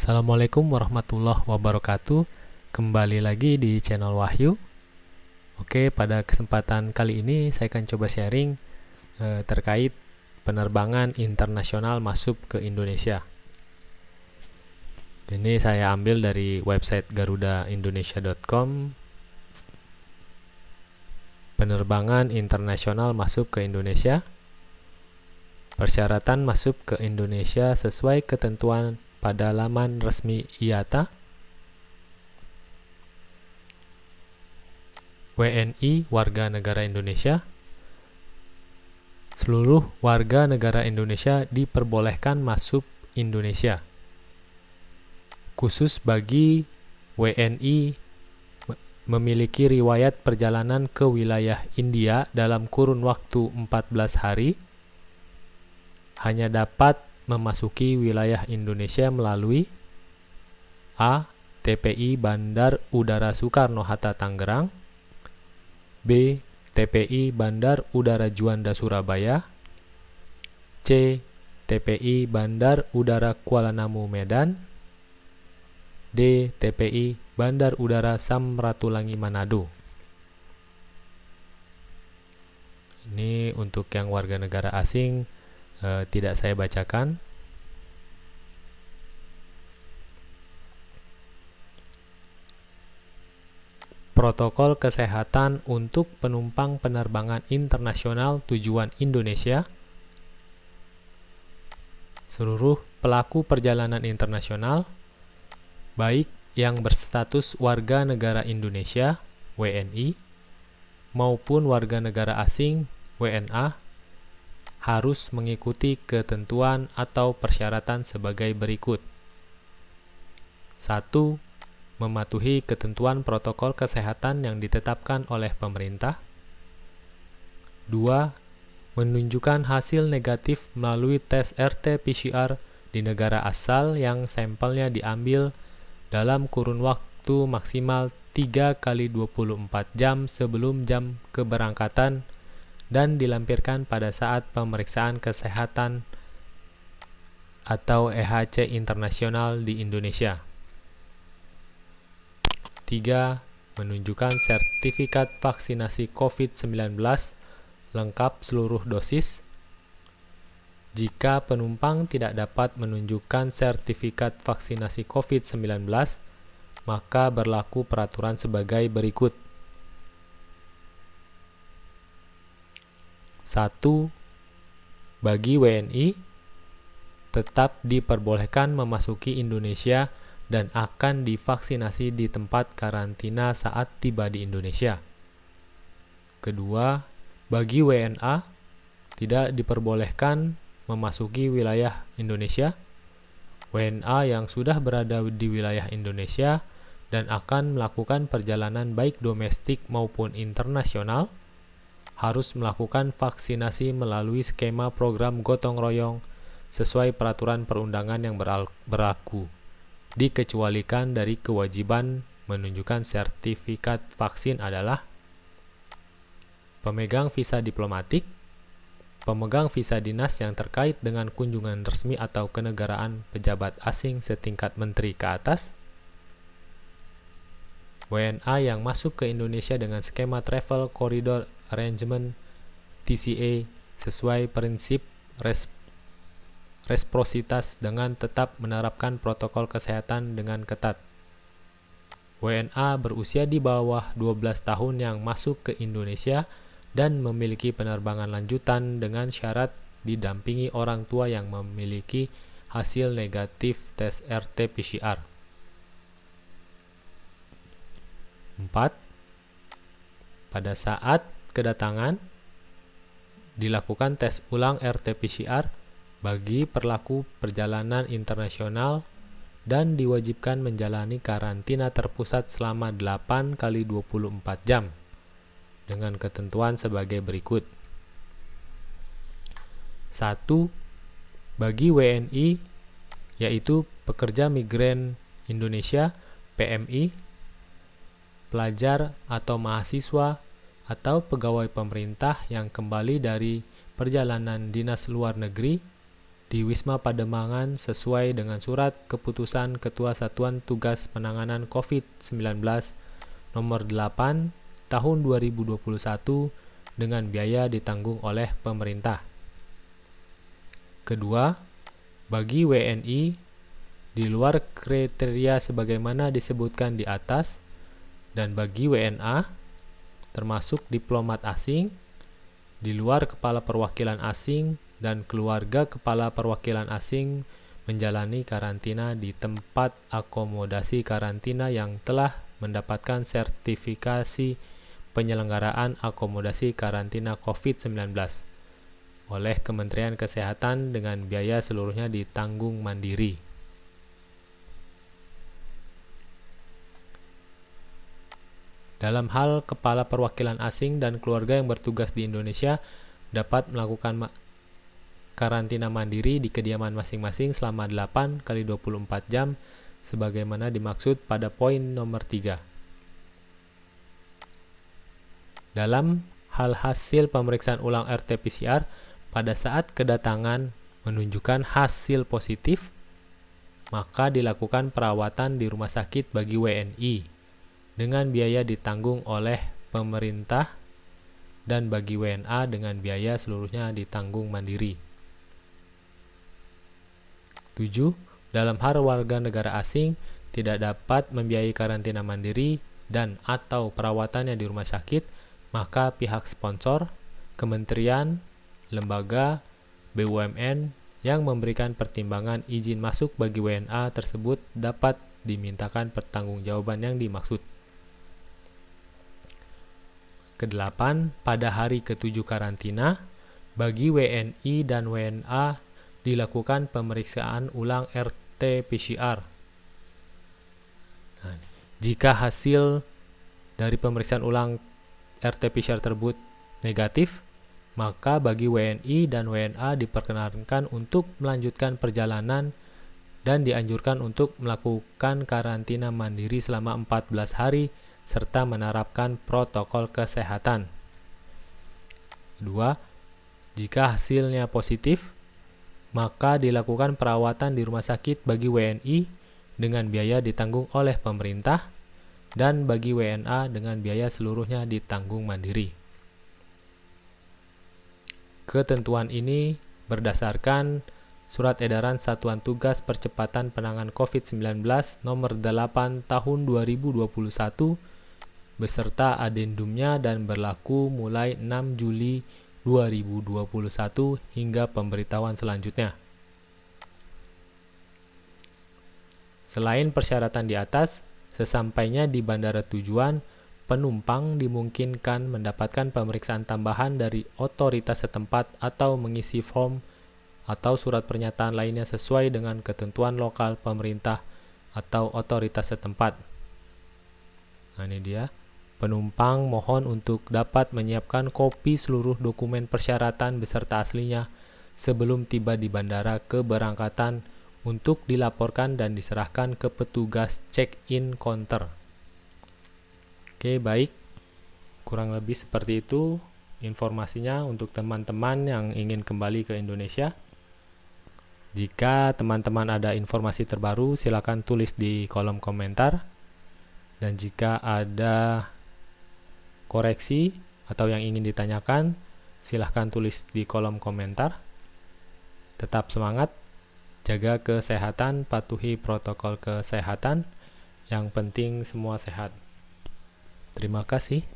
Assalamualaikum warahmatullahi wabarakatuh. Kembali lagi di channel Wahyu. Oke, pada kesempatan kali ini saya akan coba sharing terkait penerbangan internasional masuk ke Indonesia. Ini saya ambil dari website garudaindonesia.com. Penerbangan internasional masuk ke Indonesia. Persyaratan masuk ke Indonesia sesuai ketentuan pada laman resmi IATA. WNI warga negara Indonesia. Seluruh warga negara Indonesia diperbolehkan masuk Indonesia. Khusus bagi WNI memiliki riwayat perjalanan ke wilayah India dalam kurun waktu 14 hari, hanya dapat memasuki wilayah Indonesia melalui A. TPI Bandar Udara Soekarno-Hatta Tangerang, B. TPI Bandar Udara Juanda Surabaya, C. TPI Bandar Udara Kuala Namu Medan, D. TPI Bandar Udara Samratulangi Manado. Ini untuk yang warga negara asing tidak saya bacakan. Protokol kesehatan untuk penumpang penerbangan internasional tujuan Indonesia. Seluruh pelaku perjalanan internasional, baik yang berstatus warga negara Indonesia (WNI) maupun warga negara asing (WNA), harus mengikuti ketentuan atau persyaratan sebagai berikut. 1. Mematuhi ketentuan protokol kesehatan yang ditetapkan oleh pemerintah. 2. Menunjukkan hasil negatif melalui tes RT-PCR di negara asal yang sampelnya diambil dalam kurun waktu maksimal 3 kali 24 jam sebelum jam keberangkatan dan dilampirkan pada saat pemeriksaan kesehatan atau EHC internasional di Indonesia. 3. Menunjukkan sertifikat vaksinasi COVID-19 lengkap seluruh dosis. Jika penumpang tidak dapat menunjukkan sertifikat vaksinasi COVID-19, maka berlaku peraturan sebagai berikut. 1. Bagi WNI, tetap diperbolehkan memasuki Indonesia dan akan divaksinasi di tempat karantina saat tiba di Indonesia. Kedua, bagi WNA, tidak diperbolehkan memasuki wilayah Indonesia. WNA yang sudah berada di wilayah Indonesia dan akan melakukan perjalanan baik domestik maupun internasional, harus melakukan vaksinasi melalui skema program gotong royong sesuai peraturan perundangan yang berlaku, dikecualikan dari kewajiban menunjukkan sertifikat vaksin adalah pemegang visa diplomatik, pemegang visa dinas yang terkait dengan kunjungan resmi atau kenegaraan pejabat asing setingkat menteri ke atas, WNA yang masuk ke Indonesia dengan skema Travel Corridor Arrangement TCA sesuai prinsip resiprositas dengan tetap menerapkan protokol kesehatan dengan ketat. WNA berusia di bawah 12 tahun yang masuk ke Indonesia dan memiliki penerbangan lanjutan dengan syarat didampingi orang tua yang memiliki hasil negatif tes RT-PCR. 4. Pada saat kedatangan, dilakukan tes ulang RT-PCR bagi pelaku perjalanan internasional dan diwajibkan menjalani karantina terpusat selama 8 kali 24 jam dengan ketentuan sebagai berikut. 1. Bagi WNI, yaitu pekerja migran Indonesia (PMI), pelajar atau mahasiswa atau pegawai pemerintah yang kembali dari perjalanan dinas luar negeri di Wisma Pademangan sesuai dengan surat keputusan Ketua Satuan Tugas Penanganan COVID-19 nomor 8 tahun 2021 dengan biaya ditanggung oleh pemerintah. Kedua, bagi WNI di luar kriteria sebagaimana disebutkan di atas dan bagi WNA termasuk diplomat asing di luar kepala perwakilan asing dan keluarga kepala perwakilan asing menjalani karantina di tempat akomodasi karantina yang telah mendapatkan sertifikasi penyelenggaraan akomodasi karantina COVID-19 oleh Kementerian Kesehatan dengan biaya seluruhnya ditanggung mandiri. Dalam hal kepala perwakilan asing dan keluarga yang bertugas di Indonesia dapat melakukan karantina mandiri di kediaman masing-masing selama 8 kali 24 jam sebagaimana dimaksud pada poin nomor 3. Dalam hal hasil pemeriksaan ulang RT-PCR pada saat kedatangan menunjukkan hasil positif, maka dilakukan perawatan di rumah sakit bagi WNI dengan biaya ditanggung oleh pemerintah dan bagi WNA dengan biaya seluruhnya ditanggung mandiri. 7. Dalam hal warga negara asing tidak dapat membiayai karantina mandiri dan atau perawatannya di rumah sakit, maka pihak sponsor, kementerian, lembaga, BUMN yang memberikan pertimbangan izin masuk bagi WNA tersebut dapat dimintakan pertanggungjawaban yang dimaksud. Kedelapan, pada hari ke-7 karantina, bagi WNI dan WNA dilakukan pemeriksaan ulang RT-PCR. Nah, jika hasil dari pemeriksaan ulang RT-PCR tersebut negatif, maka bagi WNI dan WNA diperkenankan untuk melanjutkan perjalanan dan dianjurkan untuk melakukan karantina mandiri selama 14 hari serta menerapkan protokol kesehatan. 2. Jika hasilnya positif, maka dilakukan perawatan di rumah sakit bagi WNI dengan biaya ditanggung oleh pemerintah dan bagi WNA dengan biaya seluruhnya ditanggung mandiri. Ketentuan ini berdasarkan Surat Edaran Satuan Tugas Percepatan Penanganan COVID-19 nomor 8 tahun 2021 beserta adendumnya dan berlaku mulai 6 Juli 2021 hingga pemberitahuan selanjutnya. Selain persyaratan di atas, sesampainya di bandara tujuan, penumpang dimungkinkan mendapatkan pemeriksaan tambahan dari otoritas setempat atau mengisi form atau surat pernyataan lainnya sesuai dengan ketentuan lokal pemerintah atau otoritas setempat. Nah, ini dia. Penumpang mohon untuk dapat menyiapkan kopi seluruh dokumen persyaratan beserta aslinya sebelum tiba di bandara keberangkatan untuk dilaporkan dan diserahkan ke petugas check-in counter. Oke, baik. Kurang lebih seperti itu informasinya untuk teman-teman yang ingin kembali ke Indonesia. Jika teman-teman ada informasi terbaru, silakan tulis di kolom komentar. Dan jika ada koreksi atau yang ingin ditanyakan, silahkan tulis di kolom komentar. Tetap semangat, jaga kesehatan, patuhi protokol kesehatan. Yang penting semua sehat. Terima kasih.